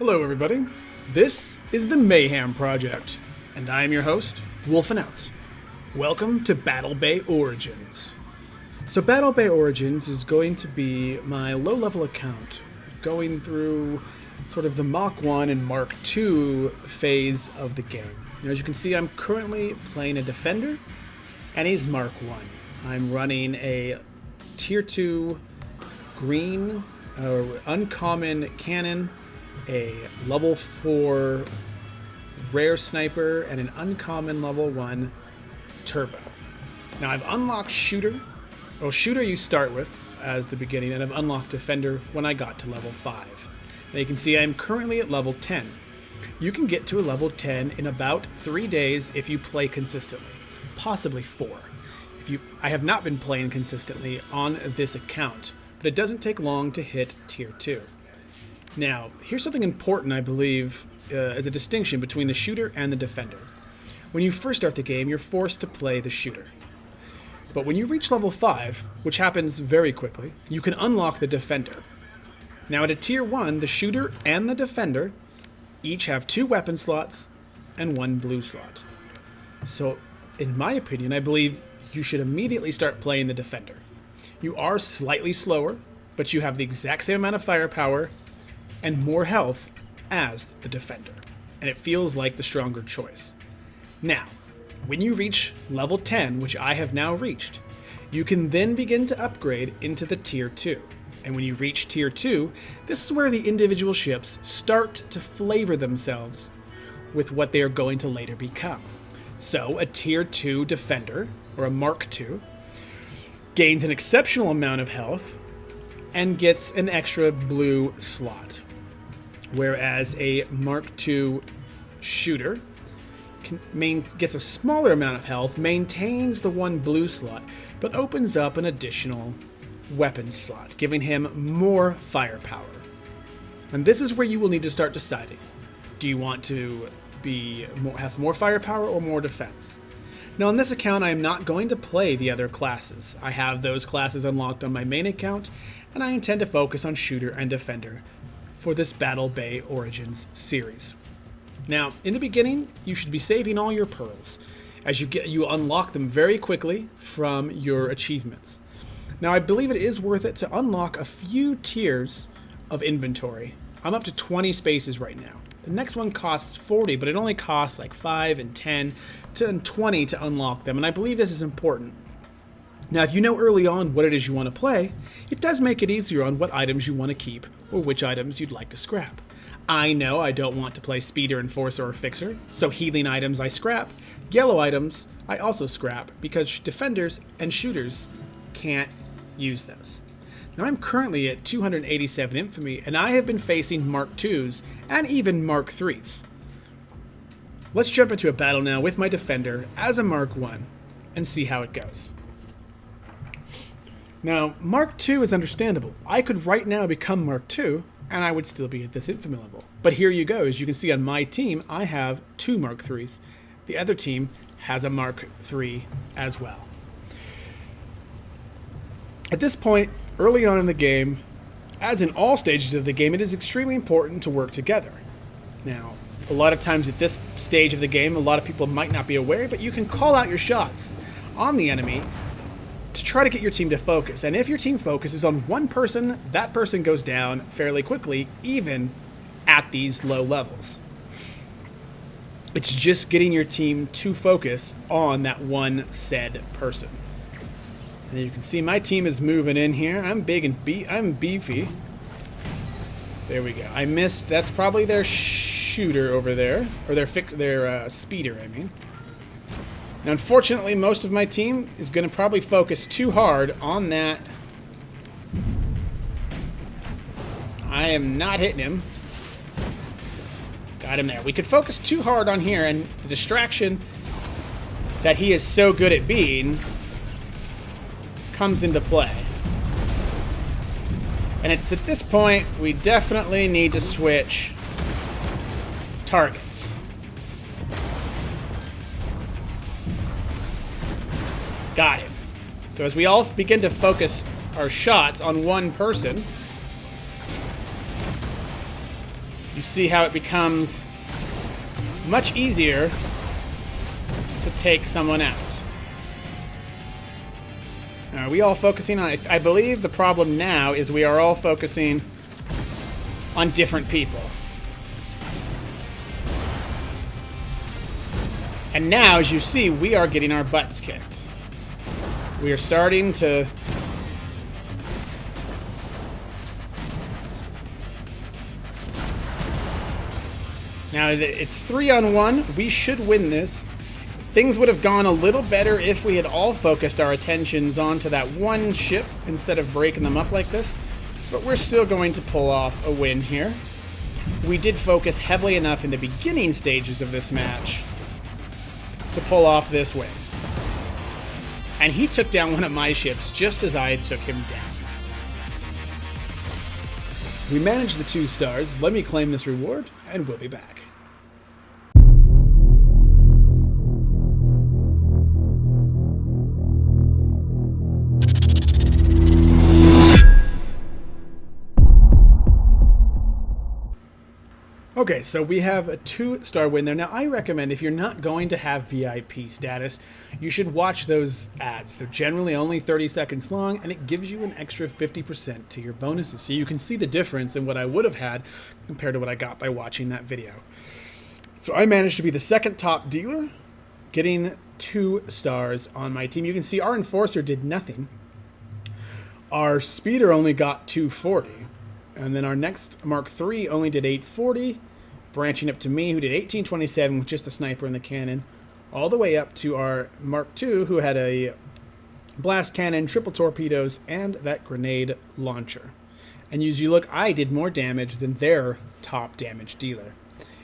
Hello everybody, this is the Mayhem Project, and I am your host, Wolf and Out. Welcome to Battle Bay Origins. So Battle Bay Origins is going to be my low-level account, going through sort of the Mach 1 and Mark 2 phase of the game. As you can see, I'm currently playing a Defender, and he's Mark 1. I'm running a Tier 2 green, uncommon cannon, a level 4 rare sniper, and an uncommon level 1 turbo. Now I've unlocked shooter. Well, shooter you start with as the beginning, and I've unlocked defender when I got to level 5. Now you can see I'm currently at level 10. You can get to a level 10 in about 3 days if you play consistently, possibly 4. I have not been playing consistently on this account, but it doesn't take long to hit tier 2. Now, here's something important, I believe, as a distinction between the shooter and the defender. When you first start the game, you're forced to play the shooter. But when you reach level 5, which happens very quickly, you can unlock the defender. Now at a tier 1, the shooter and the defender each have 2 weapon slots and 1 blue slot. So, in my opinion, I believe you should immediately start playing the defender. You are slightly slower, but you have the exact same amount of firepower and more health as the defender, and it feels like the stronger choice. Now, when you reach level 10, which I have now reached, you can then begin to upgrade into the tier 2. And when you reach tier 2, this is where the individual ships start to flavor themselves with what they are going to later become. So a tier 2 defender, or a Mark 2, gains an exceptional amount of health and gets an extra blue slot. Whereas a Mark II shooter gets a smaller amount of health, maintains the 1 blue slot, but opens up an additional weapon slot, giving him more firepower. And this is where you will need to start deciding. Do you want to have more firepower or more defense? Now on this account, I am not going to play the other classes. I have those classes unlocked on my main account, and I intend to focus on shooter and defender for this Battle Bay Origins series. Now, in the beginning, you should be saving all your pearls, as you unlock them very quickly from your achievements. Now, I believe it is worth it to unlock a few tiers of inventory. I'm up to 20 spaces right now. The next one costs 40, but it only costs like 5 and 10 to 20 to unlock them, and I believe this is important. Now, if you know early on what it is you want to play, it does make it easier on what items you want to keep or which items you'd like to scrap. I know I don't want to play Speeder, Enforcer, or Fixer, so healing items I scrap. Yellow items I also scrap because defenders and shooters can't use those. Now I'm currently at 287 infamy, and I have been facing Mark 2s and even Mark 3s. Let's jump into a battle now with my defender as a Mark 1 and see how it goes. Now, Mark 2 is understandable. I could right now become Mark 2, and I would still be at this infamy level. But here you go. As you can see on my team, I have 2 Mark 3s. The other team has a Mark 3 as well. At this point, early on in the game, as in all stages of the game, it is extremely important to work together. Now, a lot of times at this stage of the game, a lot of people might not be aware, but you can call out your shots on the enemy to try to get your team to focus. And if your team focuses on one person, that person goes down fairly quickly, even at these low levels. It's just getting your team to focus on that one said person. And you can see my team is moving in here. I'm big and I'm beefy. There we go. I missed. That's probably their shooter over there, or their speeder, I mean. Now, unfortunately, most of my team is going to probably focus too hard on that. I am not hitting him. Got him there. We could focus too hard on here, and the distraction that he is so good at being comes into play. And it's at this point we definitely need to switch targets. Got him. So as we all begin to focus our shots on one person, you see how it becomes much easier to take someone out. Are we all focusing on... I believe the problem now is we are all focusing on different people. And now, as you see, we are getting our butts kicked. We are starting to... Now, it's 3-on-1. We should win this. Things would have gone a little better if we had all focused our attentions onto that one ship instead of breaking them up like this. But we're still going to pull off a win here. We did focus heavily enough in the beginning stages of this match to pull off this win. And he took down one of my ships just as I took him down. We managed the 2 stars. Let me claim this reward, and we'll be back. Okay, so we have a 2-star win there. Now, I recommend if you're not going to have VIP status, you should watch those ads. They're generally only 30 seconds long, and it gives you an extra 50% to your bonuses. So you can see the difference in what I would have had compared to what I got by watching that video. So I managed to be the 2nd top dealer, getting 2 stars on my team. You can see our Enforcer did nothing. Our Speeder only got 240. And then our next Mark III only did 840, branching up to me, who did 1827 with just the sniper and the cannon, all the way up to our Mark II, who had a blast cannon, triple torpedoes, and that grenade launcher. And as you look, I did more damage than their top damage dealer.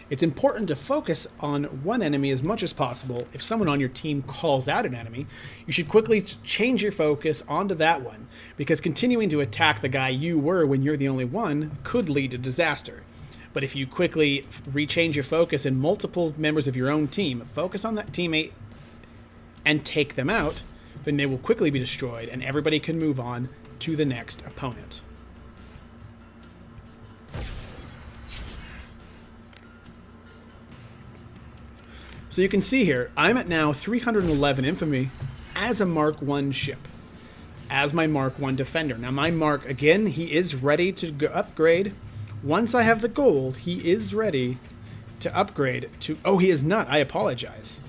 It's important to focus on one enemy as much as possible. If someone on your team calls out an enemy, you should quickly change your focus onto that one, because continuing to attack the guy you were when you're the only one could lead to disaster. But if you quickly rechange your focus and multiple members of your own team focus on that teammate and take them out, then they will quickly be destroyed and everybody can move on to the next opponent. So you can see here, I'm at now 311 infamy as a Mark I ship, as my Mark I defender. Now my Mark, again, he is ready to upgrade. Once I have the gold, he is ready to upgrade to... Oh, he is not. I apologize.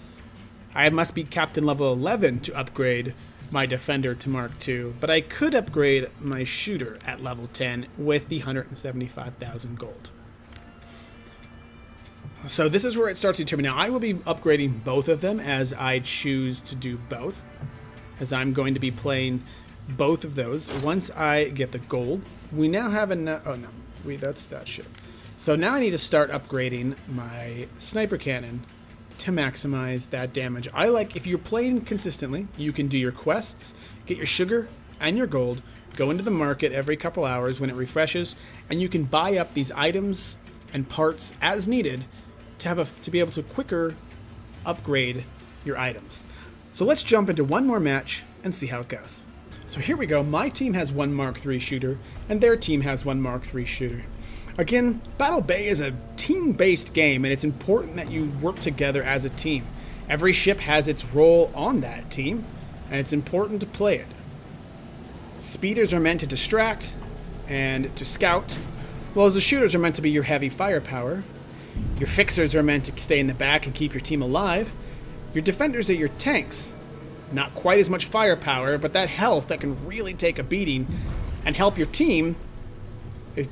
I must be Captain level 11 to upgrade my defender to Mark II, but I could upgrade my shooter at level 10 with the 175,000 gold. So this is where it starts to determine. Now, I will be upgrading both of them as I choose to do both, as I'm going to be playing both of those. Once I get the gold, we now have enough... Oh, no. That's that ship. So now I need to start upgrading my sniper cannon to maximize that damage. I like, if you're playing consistently, you can do your quests, get your sugar and your gold, go into the market every couple hours when it refreshes, and you can buy up these items and parts as needed to be able to quicker upgrade your items. So let's jump into one more match and see how it goes. So here we go. My team has one Mark III shooter, and their team has one Mark III shooter. Again, Battle Bay is a team-based game, and it's important that you work together as a team. Every ship has its role on that team, and it's important to play it. Speeders are meant to distract and to scout, while the shooters are meant to be your heavy firepower. Your fixers are meant to stay in the back and keep your team alive. Your defenders are your tanks. Not quite as much firepower, but that health that can really take a beating and help your team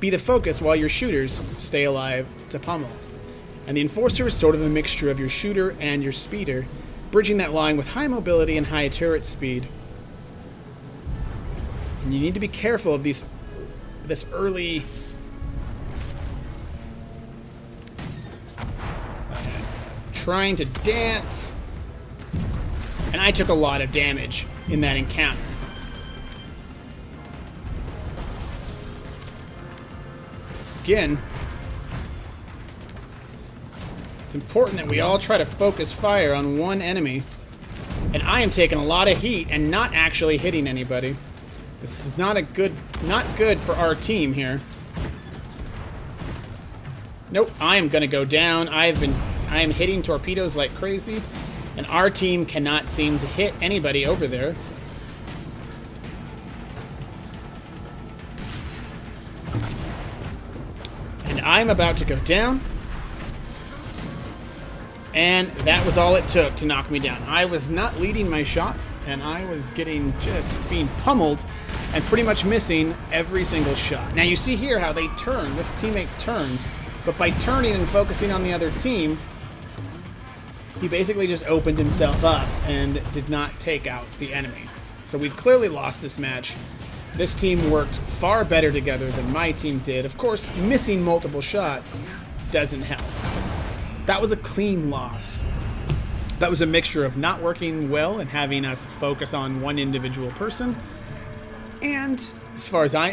be the focus while your shooters stay alive to pummel. And the Enforcer is sort of a mixture of your shooter and your speeder, bridging that line with high mobility and high turret speed. And you need to be careful of this early... trying to dance... And I took a lot of damage in that encounter. Again, it's important that we all try to focus fire on one enemy. And I am taking a lot of heat and not actually hitting anybody. This is not good for our team here. Nope, I am going to go down. I am hitting torpedoes like crazy, and our team cannot seem to hit anybody over there. And I'm about to go down. And that was all it took to knock me down. I was not leading my shots, and I was just being pummeled and pretty much missing every single shot. Now you see here how they turned. This teammate turned, but by turning and focusing on the other team, he basically just opened himself up and did not take out the enemy. So we've clearly lost this match. This team worked far better together than my team did. Of course, missing multiple shots doesn't help. That was a clean loss. That was a mixture of not working well and having us focus on one individual person, and as far as I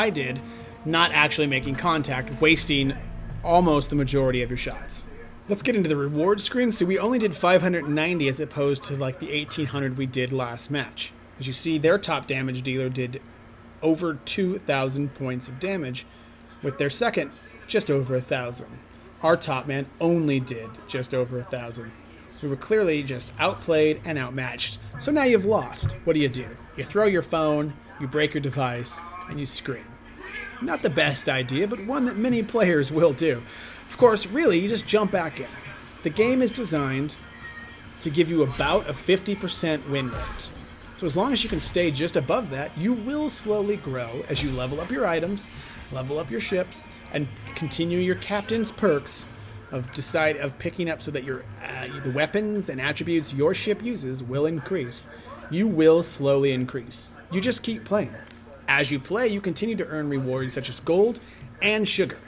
did, not actually making contact, wasting almost the majority of your shots. Let's get into the reward screen. So we only did 590 as opposed to like the 1800 we did last match. As you see, their top damage dealer did over 2,000 points of damage, with their second just over 1,000. Our top man only did just over 1,000. We were clearly just outplayed and outmatched. So now you've lost. What do? You throw your phone, you break your device, and you scream. Not the best idea, but one that many players will do. Of course, really, you just jump back in. The game is designed to give you about a 50% win rate. So as long as you can stay just above that, you will slowly grow as you level up your items, level up your ships, and continue your captain's perks of picking up so that your the weapons and attributes your ship uses will increase. You will slowly increase. You just keep playing. As you play, you continue to earn rewards such as gold and sugar,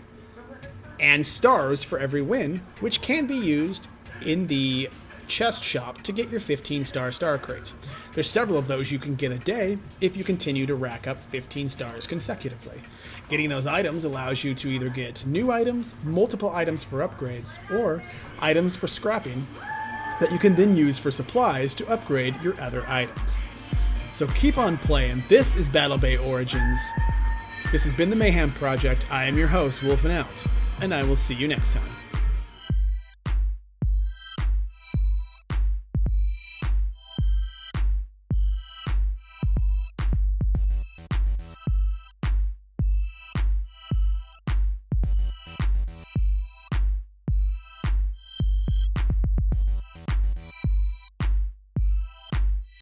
and stars for every win, which can be used in the chest shop to get your 15-star star crate. There's several of those you can get a day if you continue to rack up 15 stars consecutively. Getting those items allows you to either get new items, multiple items for upgrades, or items for scrapping that you can then use for supplies to upgrade your other items. So keep on playing. This is Battle Bay Origins. This has been the Mayhem Project. I am your host, Wolf and Out, and I will see you next time.